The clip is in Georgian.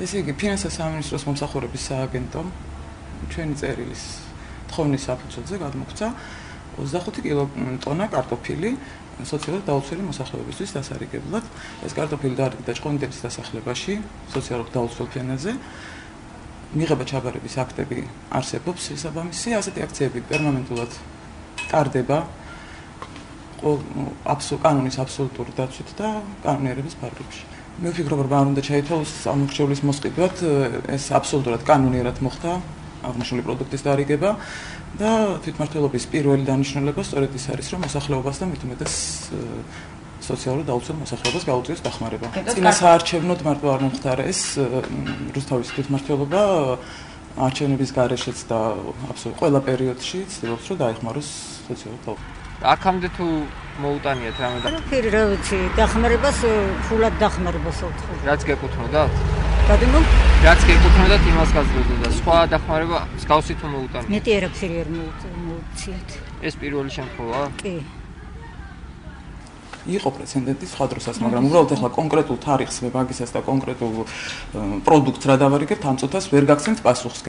ესე იგი, ფინანსთა სამინისტროს მომსახურების სააგენტომ ჩვენი წერილის თხოვნის საფუძველზე გადმოგცა 25 კილოტონა კარტოფილი სოციალურად დაუცველი მოსახლეობისთვის დასარიგებლად. ეს კარტოფილი დაარიგდა ჭყონდიდის დასახლებაში, სოციალურად დაუცველ ფენაზე. მიღება ჩაბარების აქტები არსებობს შესაბამისი, ასეთი აქციები პერმანენტულად ტარდება კანონის აბსოლუტური დაცვით და კანონიერების ფარგლებში. მე ვფიქრობ, რომ არ უნდა ჩაითვალოს ამორჩევლის მოსყიდვად, ეს აბსოლუტურად კანონიერად მოხდა აღნიშნული პროდუქტის დარიგება და თვითმმართველობის პირველი დანიშნულება სწორედ ის არის, რომ მოსახლეობას და მით უმეტეს სოციალურად დაუცველ მოსახლეობას გაუწიოს დახმარება. წინა საარჩევნოდ მარტო არ მომხდარეს რუსთავის თვითმმართველობა არჩევნების გარეშეც და აბსოლუტურად ყველა პერიოდში ცდილობს, რომ დაეხმაროს სოციალურ დაუცველს. აქამდე თუ მოუტანიათ რამე და რა ვიცი, დახმარებას ფულად დახმარებას ვთქვი. რაც გეკუთვნოდათ? გადმო? რაც გეკუთვნოდათ იმას გაძლევდა და სხვა დახმარება მსგავსი თუ მოუტანიათ? მეტი არაფერი არ მოუწიათ. ეს პირველი შემთხვევაა? კი. იყო პრეცედენტი სხვა დროსაც, მაგრამ უბრალოდ ახლა კონკრეტულ თარიღს მე მაგისას და კონკრეტულ პროდუქტს რა დავარიგებთ ამ წუთას ვერ გაგცემთ პასუხს.